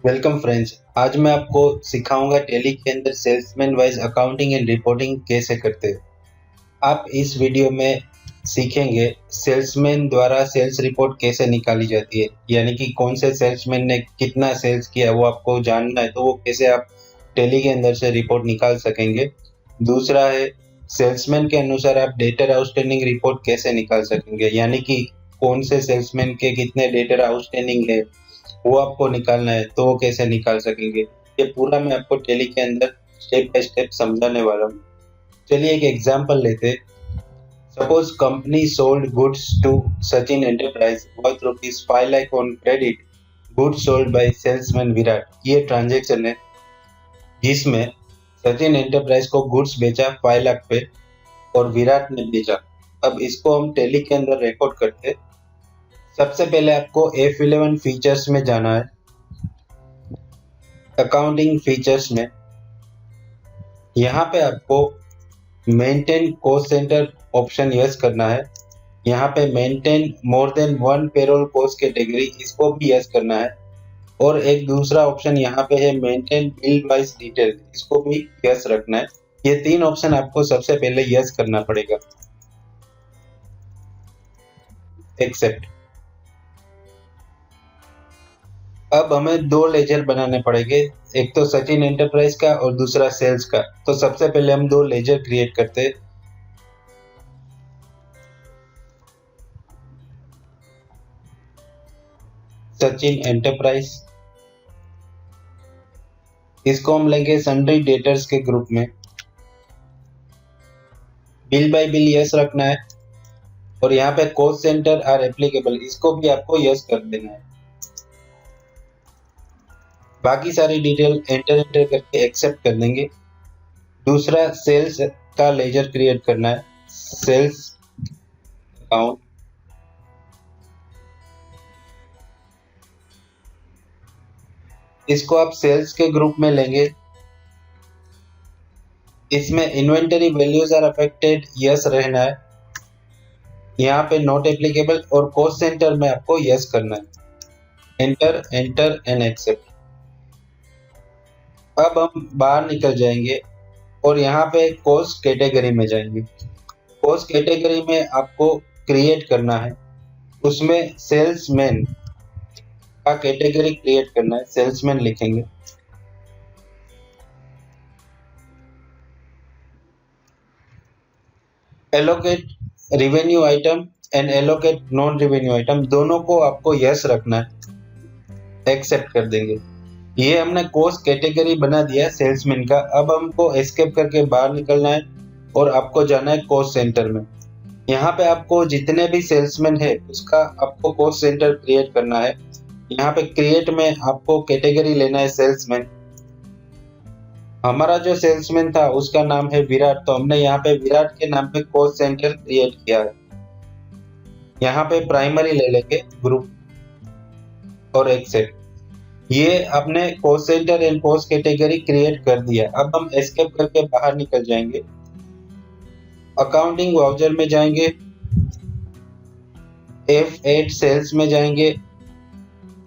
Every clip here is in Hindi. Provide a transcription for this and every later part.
Welcome friends. आज मैं आपको सिखाऊंगा टैली के अंदर salesman wise accounting and reporting कैसे करते हैं। आप इस वीडियो में सीखेंगे सेल्समैन द्वारा सेल्स रिपोर्ट कैसे निकाली जाती है, यानी कि कौन से सेल्समैन ने कितना सेल्स किया वो आपको जानना है, तो वो कैसे आप टैली के अंदर से रिपोर्ट निकाल सकेंगे। दूसरा है सेल्समैन के अनुसार आप डेटर आउटस्टैंडिंग रिपोर्ट कैसे निकाल सकेंगे, यानी कि कौन से सेल्समैन के कितने डेटर आउटस्टैंडिंग है वो आपको निकालना है, तो वो कैसे निकाल सकेंगे। ये पूरा मैं आपको टैली के अंदर स्टेप बाय स्टेप समझाने वाला हूँ। चलिए एक एग्जांपल लेते हैं। Suppose company sold goods to Sachin enterprise worth ₹5 lakh on credit, goods sold by salesman Virat. ये ट्रांजैक्शन है जिसमें सचिन एंटरप्राइज को गुड्स बेचा 5 लाख पे और विराट ने बेचा। अब इसको हम टैली के अंदर रिकॉर्ड करते हैं। सबसे पहले आपको F11 फीचर्स में जाना है। अकाउंटिंग फीचर्स में यहाँ पे आपको maintain cost centre option yes करना है। यहाँ पे maintain more than one payroll cost category, इसको भी यस करना है। और एक दूसरा ऑप्शन यहाँ पे है मेंटेन बिल वाइज डिटेल, इसको भी यस रखना है। ये तीन ऑप्शन आपको सबसे पहले यस करना पड़ेगा। एक्सेप्ट। अब हमें दो लेजर बनाने पड़ेंगे, एक तो सचिन एंटरप्राइज का और दूसरा सेल्स का। तो सबसे पहले हम दो लेजर क्रिएट करते हैं। सचिन एंटरप्राइज, इसको हम लेंगे सन्ड्री डेटर्स के ग्रुप में। बिल बाय बिल यस रखना है और यहाँ पे कॉस्ट सेंटर आर एप्लीकेबल, इसको भी आपको यस कर देना है। बाकी सारी डिटेल एंटर करके एक्सेप्ट कर देंगे। दूसरा सेल्स का लेजर क्रिएट करना है, सेल्स अकाउंट। इसको आप सेल्स के ग्रुप में लेंगे। इसमें inventory values are affected yes रहना है, यहाँ पे नॉट एप्लीकेबल, और कॉस्ट सेंटर में आपको यस करना है। Enter enter and accept. अब हम बाहर निकल जाएंगे और यहाँ पे कॉस्ट कैटेगरी में जाएंगे। कॉस्ट कैटेगरी में आपको क्रिएट करना है, उसमें सेल्समैन का कैटेगरी क्रिएट करना है, सेल्समैन लिखेंगे। Allocate revenue item and allocate non revenue item, दोनों को आपको यस रखना है। एक्सेप्ट कर देंगे। ये हमने कॉस्ट कैटेगरी बना दिया सेल्समैन का। अब हमको एस्केप करके बाहर निकलना है और आपको जाना है कॉस्ट सेंटर में। यहाँ पे आपको जितने भी सेल्समैन है उसका आपको कॉस्ट सेंटर क्रिएट करना है। यहाँ पे क्रिएट में आपको कैटेगरी लेना है सेल्समैन। हमारा जो सेल्समैन था उसका नाम है विराट, तो हमने यहाँ पे विराट के नाम पे कॉस्ट सेंटर क्रिएट किया है। यहाँ पे प्राइमरी ले लेंगे ग्रुप और एक्सेप्ट। ये अपने cost centre and cost category create कर दिया। अब हम एस्केप करके बाहर निकल जाएंगे। अकाउंटिंग वाउचर में जाएंगे, F8 सेल्स में जाएंगे,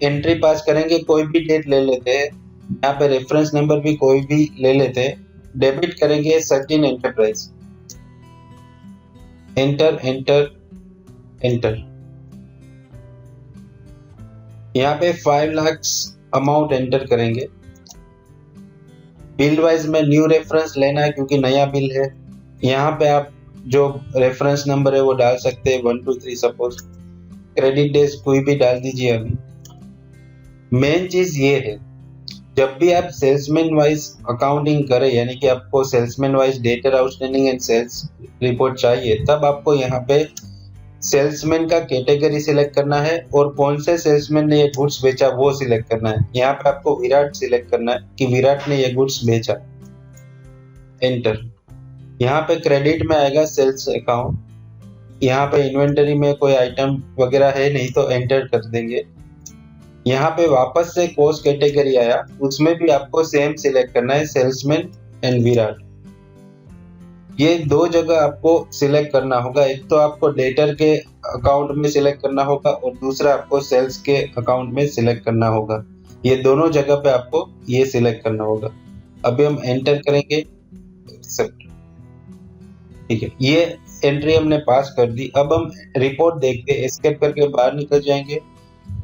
एंट्री पास करेंगे, कोई भी डेट ले लेते हैं, यहाँ पे रेफरेंस नंबर भी कोई भी ले लेते हैं। डेबिट करेंगे Sachin enterprise. Enter enter enter. यहाँ पे 5 लाख अमाउंट एंटर करेंगे। बिल वाइज में न्यू रेफरेंस लेना है क्योंकि नया बिल है। यहाँ पे आप जो रेफरेंस नंबर है वो डाल सकते हैं, 1 2 3 सपोज। क्रेडिट डेज कोई भी डाल दीजिए। अभी मेन चीज ये है, जब भी आप सेल्समैन वाइज अकाउंटिंग करें, यानी कि आपको salesman wise debtor outstanding and sales report चाहिए, तब आपको यहाँ पे सेल्समैन का कैटेगरी सिलेक्ट करना है और कौन से सेल्समैन ने ये गुड्स बेचा वो सिलेक्ट करना है। यहाँ पे आपको विराट सिलेक्ट करना है कि विराट ने ये गुड्स बेचा। एंटर। यहाँ पे क्रेडिट में आएगा सेल्स अकाउंट। यहाँ पे इन्वेंटरी में कोई आइटम वगैरह है नहीं तो एंटर कर देंगे। यहाँ पे वापस से कॉस्ट कैटेगरी आया, उसमें भी आपको सेम सिलेक्ट करना है, सेल्समैन एंड विराट। ये दो जगह आपको सिलेक्ट करना होगा, एक तो आपको डेटर के अकाउंट में सिलेक्ट करना होगा और दूसरा आपको सेल्स के अकाउंट में सिलेक्ट करना होगा। ये दोनों जगह पे आपको ये सिलेक्ट करना होगा। अभी हम एंटर करेंगे एक्सेप्ट। ठीक है, ये एंट्री हमने पास कर दी। अब हम रिपोर्ट देखते हैं, एस्केप करके बाहर निकल जाएंगे,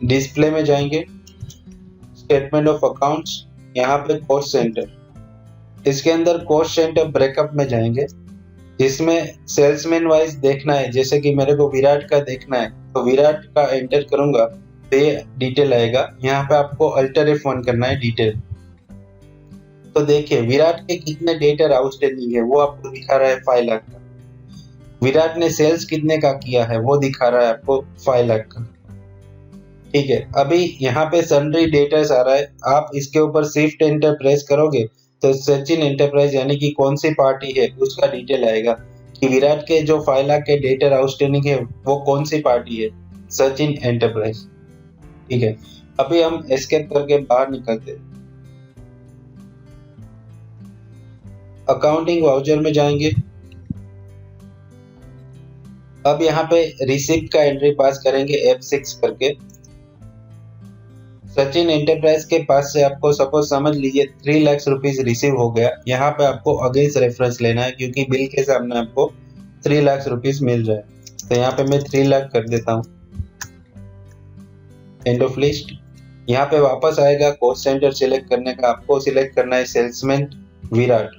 डिस्प्ले में जाएंगे, स्टेटमेंट ऑफ अकाउंट्स, यहाँ पे कॉस्ट सेंटर, इसके अंदर कॉस्ट सेंटर ब्रेकअप में जाएंगे, जिसमें सेल्समैन वाइज देखना है। जैसे कि मेरे को विराट का देखना है तो विराट का एंटर करूंगा तो ये डिटेल आएगा। यहाँ पे आपको अल्टर F1 करना है डिटेल। तो देखिए विराट के कितने डेटर आउटस्टैंडिंग है वो आपको दिखा रहा है 5 लाख का। विराट ने सेल्स कितने का किया है वो दिखा रहा है आपको 5 लाख का। ठीक है, अभी यहाँ पे सन्ड्री डेटर्स आ रहा है, आप इसके ऊपर शिफ्ट एंटर प्रेस करोगे तो सचिन एंटरप्राइज यानी कि कौन सी पार्टी है उसका डिटेल आएगा कि विराट के जो 5 लाख के डेटर आउटस्टैंडिंग है वो कौन सी पार्टी है, सचिन एंटरप्राइज। ठीक है, अभी हम एस्केप करके बाहर निकलते हैं, अकाउंटिंग वाउचर में जाएंगे। अब यहाँ पे रिसिप्ट का एंट्री पास करेंगे F6 करके। सचिन एंटरप्राइज के पास से आपको सपोज समझ लीजिए 3 लाख रुपीज रिसीव हो गया। यहाँ पे आपको अगेंस्ट रेफरेंस लेना है क्योंकि बिल के सामने आपको 3 लाख रुपीज मिल रहा है। तो यहाँ पे मैं 3 लाख कर देता हूँ, एंड ऑफ लिस्ट। यहाँ पे वापस आएगा कॉस्ट सेंटर सिलेक्ट करने का, आपको सिलेक्ट करना है सेल्समैन विराट।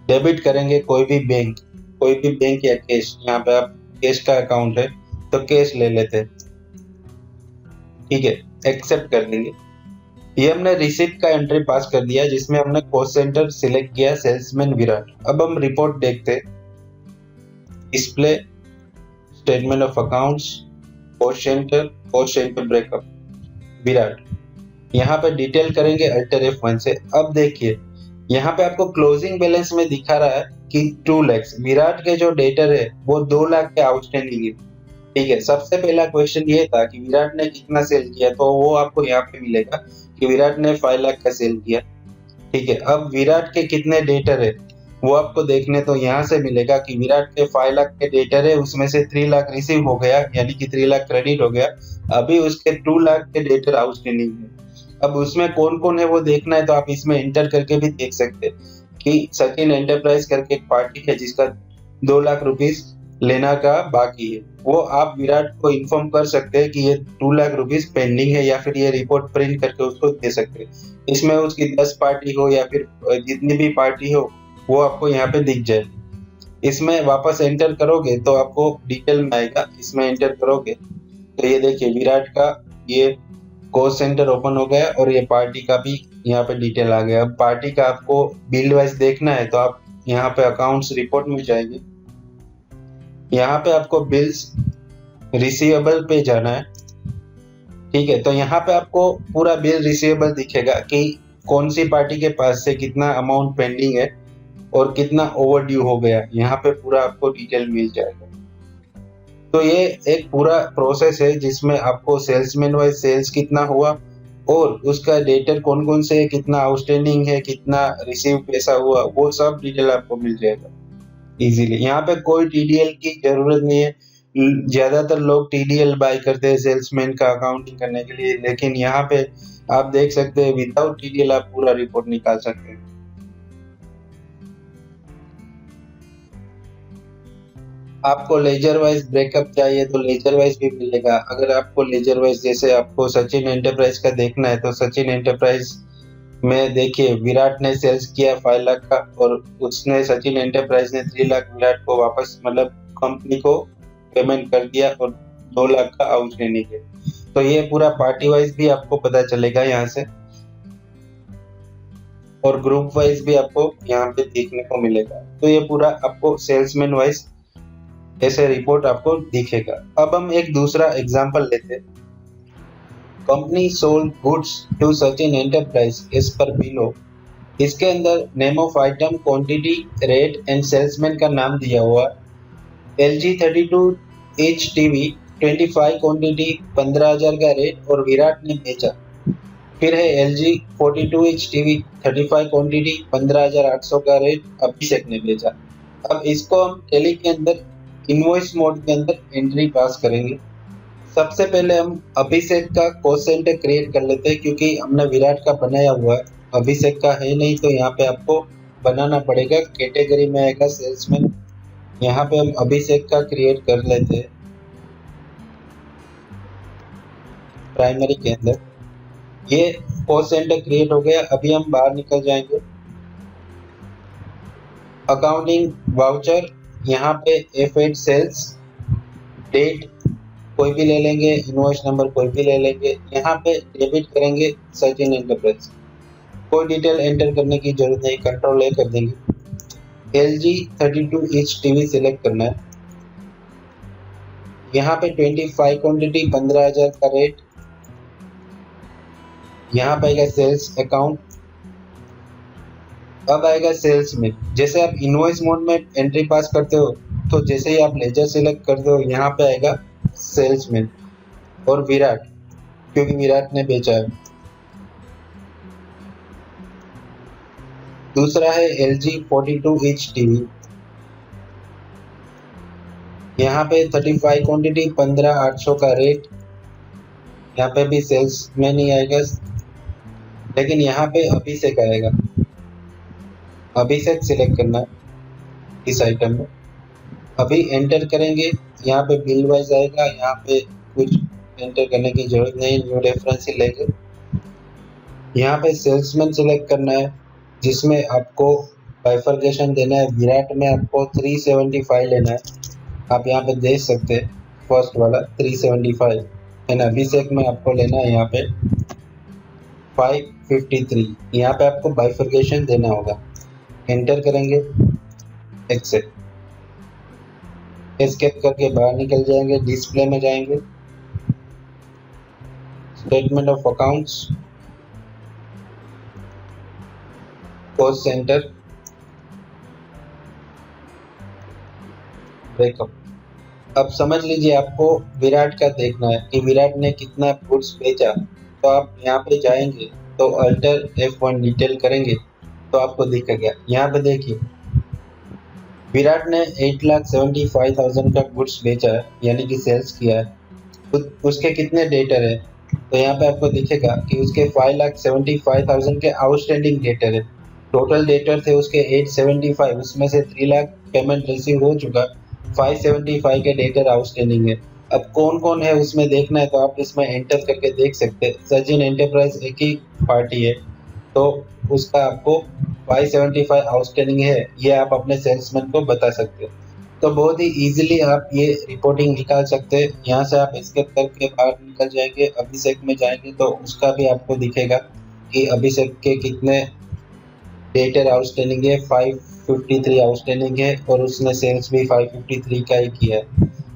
डेबिट करेंगे कोई भी बैंक या कैश। यहाँ पे आप कैश का अकाउंट है तो कैश ले लेते हैं। ठीक है, एक्सेप्ट कर देंगे। ये हमने रिसिप्ट का एंट्री पास कर दिया जिसमें हमने कॉस्ट सेंटर सिलेक्ट किया सेल्समैन विराट। अब हम रिपोर्ट देखते हैं, display, statement of accounts, cost centre breakup, Virat. यहाँ पे डिटेल करेंगे अल्टर F1 से। अब देखिए यहाँ पे आपको क्लोजिंग बैलेंस में दिखा रहा है कि 2 लाख। विराट के जो डेटर है वो 2 लाख के आउटस्टैंडिंग है। ठीक है, सबसे पहला क्वेश्चन ये था कि विराट ने कितना सेल किया, तो वो आपको यहाँ पे मिलेगा कि विराट ने 5 लाख का सेल किया। ठीक है, अब विराट के कितने डेटर है वो आपको देखने तो यहाँ से मिलेगा कि विराट के 5 लाख के डेटर है, उसमें से 3 लाख रिसीव हो गया यानी कि 3 लाख क्रेडिट हो गया। अभी उसके 2 लाख के डेटर आउटस्टैंडिंग है। अब उसमें कौन कौन है वो देखना है तो आप इसमें एंटर करके भी देख सकते हैं कि सचिन एंटरप्राइज करके एक पार्टी है जिसका 2 लाख रुपीस लेना का बाकी है। वो आप विराट को इन्फॉर्म कर सकते हैं कि ये 2 लाख रुपीस पेंडिंग है, या फिर ये रिपोर्ट प्रिंट करके उसको दे सकते हैं। इसमें उसकी 10 पार्टी हो या फिर जितनी भी पार्टी हो वो आपको यहाँ पे दिख जाएगी। इसमें वापस एंटर करोगे तो आपको डिटेल में आएगा। इसमें एंटर करोगे तो ये देखिए विराट का ये कॉस्ट सेंटर ओपन हो गया और ये पार्टी का भी यहाँ पे डिटेल आ गया। अब पार्टी का आपको बिल वाइज देखना है तो आप यहाँ पे अकाउंट्स रिपोर्ट में जाएंगे। यहाँ पे आपको बिल्स रिसीवेबल पे जाना है। ठीक है, तो यहाँ पे आपको पूरा बिल रिसीवेबल दिखेगा कि कौन सी पार्टी के पास से कितना अमाउंट पेंडिंग है और कितना ओवरड्यू हो गया। यहाँ पे पूरा आपको डिटेल मिल जाएगा। तो ये एक पूरा प्रोसेस है जिसमें आपको सेल्समैन वाइज सेल्स कितना हुआ और उसका डेटर कौन कौन से है, कितना आउटस्टैंडिंग है, कितना रिसीव पैसा हुआ, वो सब डिटेल आपको मिल जाएगा इजीली। यहाँ पे कोई टीडीएल की जरूरत नहीं है। ज्यादातर लोग टीडीएल बाय करते हैं सेल्समैन का अकाउंटिंग करने के लिए, लेकिन यहाँ पे आप देख सकते हैं विदाउट टीडीएल आप पूरा रिपोर्ट निकाल सकते हैं। आपको लेजर वाइज ब्रेकअप चाहिए तो लेजर वाइज भी मिलेगा। अगर आपको लेजर वाइज जैसे आपको सचिन एंटरप्राइज का देखना है तो सचिन एंटरप्राइज में देखिए विराट ने सेल्स किया 5 लाख का और उसने सचिन एंटरप्राइज ने 3 लाख विराट को वापस मतलब कंपनी को पेमेंट कर दिया और 2 लाख का आउटस्टैंडिंग है। तो ये पूरा पार्टी वाइज भी आपको पता चलेगा यहाँ से और ग्रुप वाइज भी आपको यहाँ पे देखने को मिलेगा। तो ये पूरा आपको सेल्समैन वाइज ऐसे रिपोर्ट आपको दिखेगा। अब हम एक दूसरा एग्जांपल लेते हैं। Company sold goods to Sachin enterprise as per below. इसके अंदर name of item, quantity, rate and salesman का नाम दिया हुआ। LG 32 इंच टीवी 25 क्वांटिटी 15,000 का रेट और विराट ने बेचा। फिर है LG 42 इंच टीवी 35 क्वांटिटी 15,800 का रेट अभिषेक ने बेचा। अब इसको हम टैली के अंदर इनवॉइस मोड के अंदर एंट्री पास करेंगे। सबसे पहले हम अभिषेक का कॉस्ट सेंटर क्रिएट कर लेते हैं, क्योंकि हमने विराट का बनाया हुआ है, अभिषेक का है नहीं, तो यहाँ पे आपको बनाना पड़ेगा। कैटेगरी में आएगा सेल्समैन, यहाँ पे हम अभिषेक का क्रिएट कर लेते हैं प्राइमरी के अंदर। ये कॉस्ट सेंटर क्रिएट हो गया। अभी हम बाहर निकल जाएंगे, अकाउंटिंग वाउचर, यहाँ पे F8 सेल्स, डेट कोई भी ले लेंगे, इनवॉइस नंबर कोई भी ले लेंगे। यहाँ पे डेबिट करेंगे सचिन एंटरप्राइज, कोई डिटेल एंटर करने की जरूरत नहीं, कंट्रोल ए कर देंगे। LG 32 इंच टीवी सिलेक्ट करना है। यहाँ पे 25 क्वांटिटी 15,000 का रेट। यहाँ पे आएगा सेल्स अकाउंट। अब आएगा सेल्स में, जैसे आप इनवॉइस मोड में एंट्री पास करते हो, तो जैसे ही आप लेजर सिलेक्ट करते हो, यहाँ पे आएगा सेल्समैन और विराट, क्योंकि विराट ने बेचा है। दूसरा है LG 42 इंच टीवी, यहाँ पे 35 क्वांटिटी 15,800 का रेट। यहाँ पे भी सेल्समैन ही आएगा, लेकिन यहाँ पे अभिषेक आएगा। अभिषेक सिलेक्ट करना है इस आइटम में। अभी एंटर करेंगे, यहाँ पे बिल वाइज आएगा, यहाँ पे कुछ एंटर करने की जरूरत नहीं, न्यू रेफरेंस ही लेंगे। यहाँ पे सेल्समैन सिलेक्ट करना है, जिसमें आपको बाइफरकेशन देना है। विराट में आपको 375 लेना है, आप यहाँ पे देख सकते हैं, फर्स्ट वाला 375 एंड अभिषेक में आपको लेना है यहाँ पे 553। यहाँ पे आपको बाइफरकेशन देना होगा। एंटर करेंगे, एक्सेप्ट, एस्केप करके बाहर निकल जाएंगे, डिस्प्ले में जाएंगे, statement of accounts, cost centre, breakup. अब समझ लीजिए आपको विराट का देखना है कि विराट ने कितना गुड्स बेचा, तो आप यहाँ पे जाएंगे तो अल्टर F1 डिटेल करेंगे तो आपको दिखेगा। यहाँ पे देखिए विराट ने 8,75,000 का गुड्स बेचा है, यानी कि सेल्स किया है। उसके कितने डेटर है, तो यहाँ पे आपको दिखेगा कि उसके 5,75,000 के आउटस्टैंडिंग डेटर है। टोटल डेटर थे उसके 875, उसमें से 3 लाख पेमेंट रिसीव हो चुका, 575 के डेटर आउटस्टैंडिंग है। अब कौन कौन है उसमें देखना है, तो आप इसमें एंटर करके देख सकते हैं। सचिन एंटरप्राइज एक ही पार्टी है, तो उसका आपको 575 आउटस्टैंडिंग है, ये आप अपने सेल्समैन को बता सकते हैं। तो बहुत ही इजीली आप ये रिपोर्टिंग निकाल सकते हैं। यहाँ से आप एस्केप करके बाहर निकल जाएंगे, अभिषेक में जाएंगे तो उसका भी आपको दिखेगा कि अभिषेक के कितने डेटर आउटस्टैंडिंग है, 553 आउटस्टैंडिंग है, और उसने सेल्स भी 553 का ही किया है।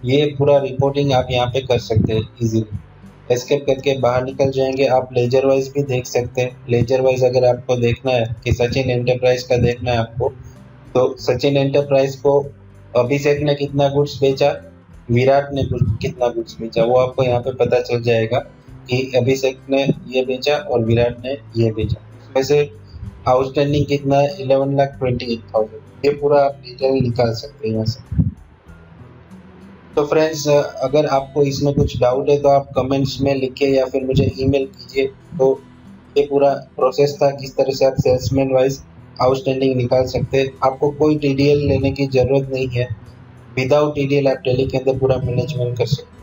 ये पूरा रिपोर्टिंग आप यहाँ पे कर सकते हैं इजीली। एस्केप करके बाहर निकल जाएंगे, आप लेजर वाइज भी देख सकते हैं। लेजर वाइज अगर आपको देखना है कि सचिन एंटरप्राइज का देखना है आपको, तो सचिन एंटरप्राइज को अभिषेक ने कितना गुड्स बेचा, विराट ने कितना गुड्स बेचा, वो आपको यहाँ पे पता चल जाएगा कि अभिषेक ने ये बेचा और विराट ने ये बेचा। वैसे आउटस्टैंडिंग कितना है, 11,28,000। ये पूरा आप डिटेल निकाल सकते हैं यहाँ से। तो फ्रेंड्स, अगर आपको इसमें कुछ डाउट है तो आप कमेंट्स में लिखिए या फिर मुझे ईमेल कीजिए। तो ये पूरा प्रोसेस था, किस तरह से आप सेल्समैन वाइज आउटस्टैंडिंग निकाल सकते हैं। आपको कोई टीडीएल लेने की जरूरत नहीं है, विदाउट टीडीएल आप टैली के अंदर पूरा मैनेजमेंट कर सकते हैं।